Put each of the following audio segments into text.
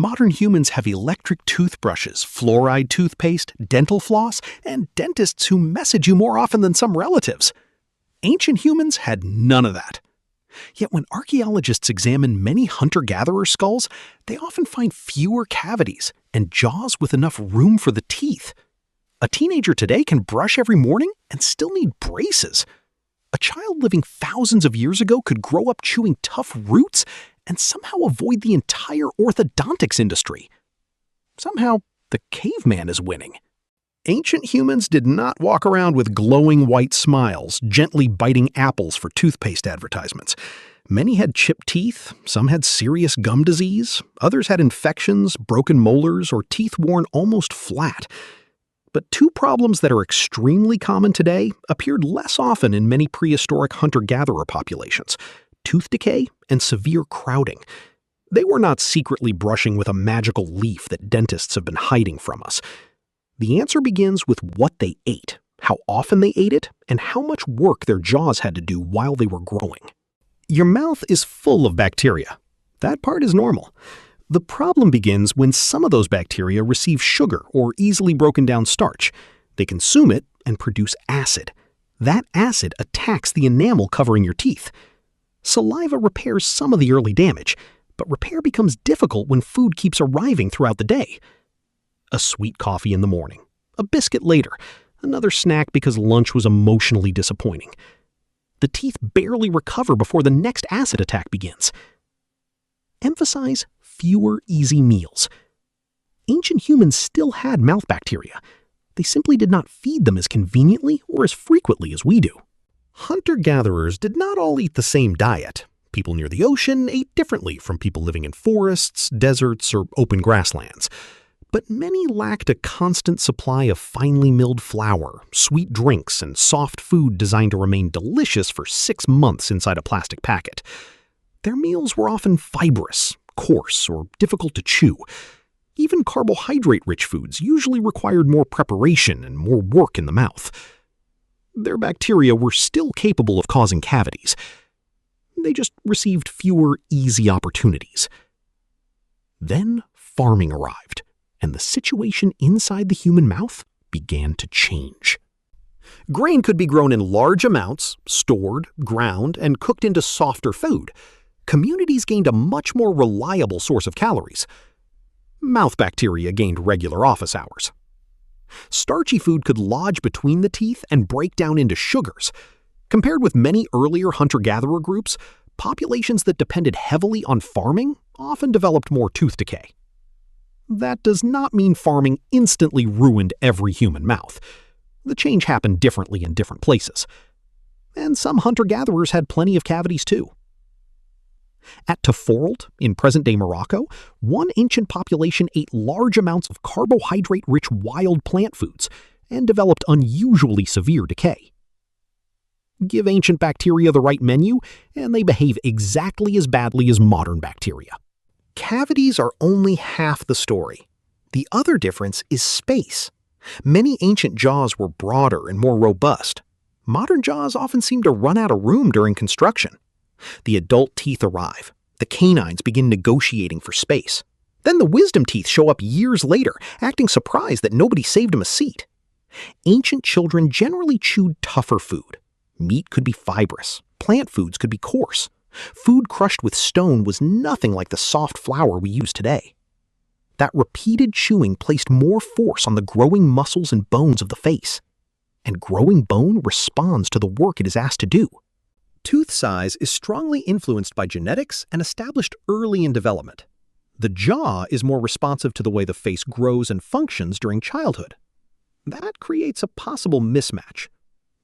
Modern humans have electric toothbrushes, fluoride toothpaste, dental floss, and dentists who message you more often than some relatives. Ancient humans had none of that. Yet when archaeologists examine many hunter-gatherer skulls, they often find fewer cavities and jaws with enough room for the teeth. A teenager today can brush every morning and still need braces. A child living thousands of years ago could grow up chewing tough roots and somehow avoid the entire orthodontics industry. Somehow, the caveman is winning. Ancient humans did not walk around with glowing white smiles, gently biting apples for toothpaste advertisements. Many had chipped teeth, some had serious gum disease, others had infections, broken molars, or teeth worn almost flat. But two problems that are extremely common today appeared less often in many prehistoric hunter-gatherer populations: tooth decay and severe crowding. They were not secretly brushing with a magical leaf that dentists have been hiding from us. The answer begins with what they ate, how often they ate it, and how much work their jaws had to do while they were growing. Your mouth is full of bacteria. That part is normal. The problem begins when some of those bacteria receive sugar or easily broken down starch. They consume it and produce acid. That acid attacks the enamel covering your teeth. Saliva repairs some of the early damage, but repair becomes difficult when food keeps arriving throughout the day. A sweet coffee in the morning, a biscuit later, another snack because lunch was emotionally disappointing. The teeth barely recover before the next acid attack begins. Emphasize fewer easy meals. Ancient humans still had mouth bacteria. They simply did not feed them as conveniently or as frequently as we do. Hunter-gatherers did not all eat the same diet. People near the ocean ate differently from people living in forests, deserts, or open grasslands. But many lacked a constant supply of finely milled flour, sweet drinks, and soft food designed to remain delicious for 6 months inside a plastic packet. Their meals were often fibrous, coarse, or difficult to chew. Even carbohydrate-rich foods usually required more preparation and more work in the mouth. Their bacteria were still capable of causing cavities. They just received fewer easy opportunities. Then farming arrived, and the situation inside the human mouth began to change. Grain could be grown in large amounts, stored, ground, and cooked into softer food. Communities gained a much more reliable source of calories. Mouth bacteria gained regular office hours. Starchy food could lodge between the teeth and break down into sugars. Compared with many earlier hunter-gatherer groups, populations that depended heavily on farming often developed more tooth decay. That does not mean farming instantly ruined every human mouth. The change happened differently in different places. And some hunter-gatherers had plenty of cavities too. At Teforald, in present-day Morocco, one ancient population ate large amounts of carbohydrate-rich wild plant foods and developed unusually severe decay. Give ancient bacteria the right menu, and they behave exactly as badly as modern bacteria. Cavities are only half the story. The other difference is space. Many ancient jaws were broader and more robust. Modern jaws often seem to run out of room during construction. The adult teeth arrive. The canines begin negotiating for space. Then the wisdom teeth show up years later, acting surprised that nobody saved them a seat. Ancient children generally chewed tougher food. Meat could be fibrous. Plant foods could be coarse. Food crushed with stone was nothing like the soft flour we use today. That repeated chewing placed more force on the growing muscles and bones of the face. And growing bone responds to the work it is asked to do. Tooth size is strongly influenced by genetics and established early in development. The jaw is more responsive to the way the face grows and functions during childhood. That creates a possible mismatch.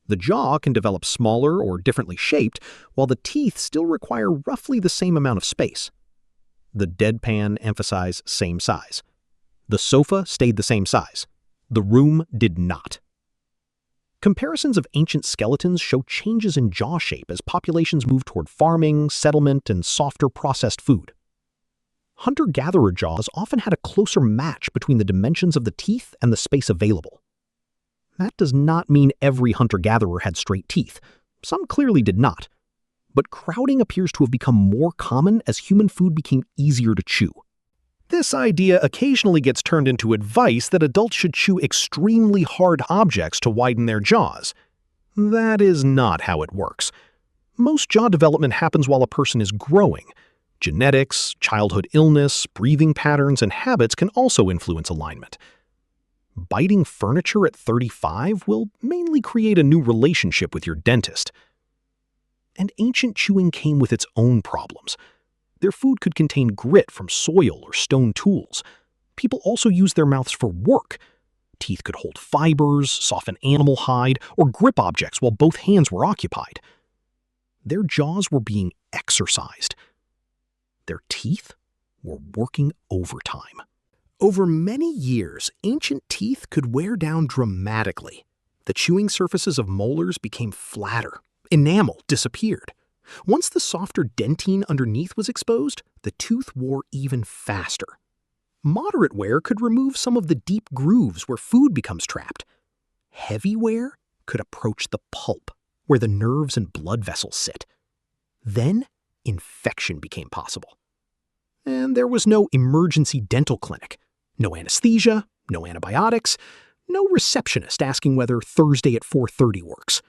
The jaw can develop smaller or differently shaped, while the teeth still require roughly the same amount of space. The deadpan emphasize same size. The sofa stayed the same size. The room did not. Comparisons of ancient skeletons show changes in jaw shape as populations move toward farming, settlement, and softer processed food. Hunter-gatherer jaws often had a closer match between the dimensions of the teeth and the space available. That does not mean every hunter-gatherer had straight teeth. Some clearly did not. But crowding appears to have become more common as human food became easier to chew. This idea occasionally gets turned into advice that adults should chew extremely hard objects to widen their jaws. That is not how it works. Most jaw development happens while a person is growing. Genetics, childhood illness, breathing patterns, and habits can also influence alignment. Biting furniture at 35 will mainly create a new relationship with your dentist. And ancient chewing came with its own problems. Their food could contain grit from soil or stone tools. People also used their mouths for work. Teeth could hold fibers, soften animal hide, or grip objects while both hands were occupied. Their jaws were being exercised. Their teeth were working overtime. Over many years, ancient teeth could wear down dramatically. The chewing surfaces of molars became flatter. Enamel disappeared. Once the softer dentine underneath was exposed, the tooth wore even faster. Moderate wear could remove some of the deep grooves where food becomes trapped. Heavy wear could approach the pulp, where the nerves and blood vessels sit. Then, infection became possible. And there was no emergency dental clinic. No anesthesia, no antibiotics, no receptionist asking whether Thursday at 4:30 works.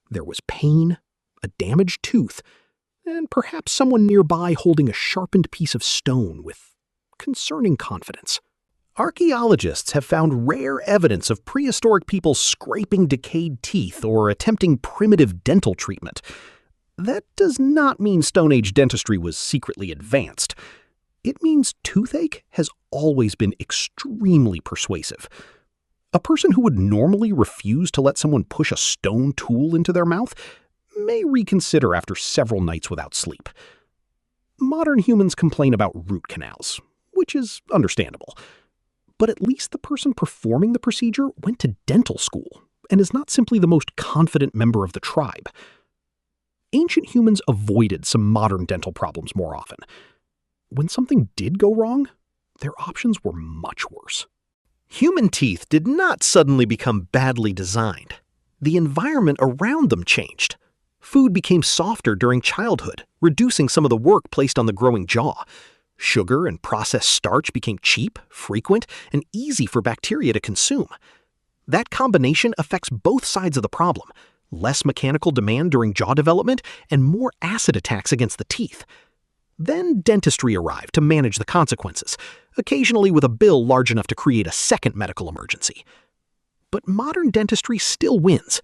There was pain, a damaged tooth, and perhaps someone nearby holding a sharpened piece of stone with concerning confidence. Archaeologists have found rare evidence of prehistoric people scraping decayed teeth or attempting primitive dental treatment. That does not mean Stone Age dentistry was secretly advanced. It means toothache has always been extremely persuasive. A person who would normally refuse to let someone push a stone tool into their mouth may reconsider after several nights without sleep. Modern humans complain about root canals, which is understandable. But at least the person performing the procedure went to dental school and is not simply the most confident member of the tribe. Ancient humans avoided some modern dental problems more often. When something did go wrong, their options were much worse. Human teeth did not suddenly become badly designed. The environment around them changed. Food became softer during childhood, reducing some of the work placed on the growing jaw. Sugar and processed starch became cheap, frequent, and easy for bacteria to consume. That combination affects both sides of the problem: less mechanical demand during jaw development and more acid attacks against the teeth. Then dentistry arrived to manage the consequences, occasionally with a bill large enough to create a second medical emergency. But modern dentistry still wins.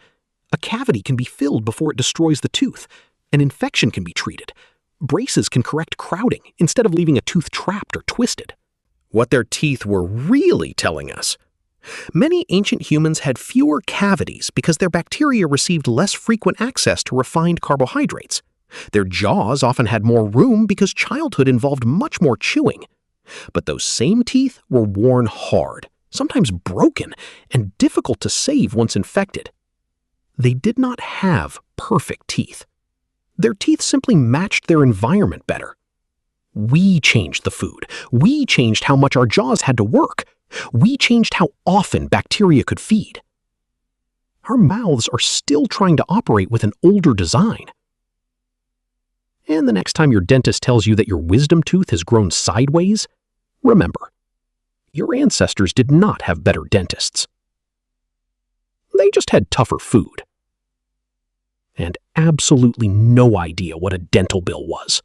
A cavity can be filled before it destroys the tooth. An infection can be treated. Braces can correct crowding instead of leaving a tooth trapped or twisted. What their teeth were really telling us: many ancient humans had fewer cavities because their bacteria received less frequent access to refined carbohydrates. Their jaws often had more room because childhood involved much more chewing. But those same teeth were worn hard, sometimes broken, and difficult to save once infected. They did not have perfect teeth. Their teeth simply matched their environment better. We changed the food. We changed how much our jaws had to work. We changed how often bacteria could feed. Our mouths are still trying to operate with an older design. And the next time your dentist tells you that your wisdom tooth has grown sideways, remember, your ancestors did not have better dentists. They just had tougher food. And absolutely no idea what a dental bill was.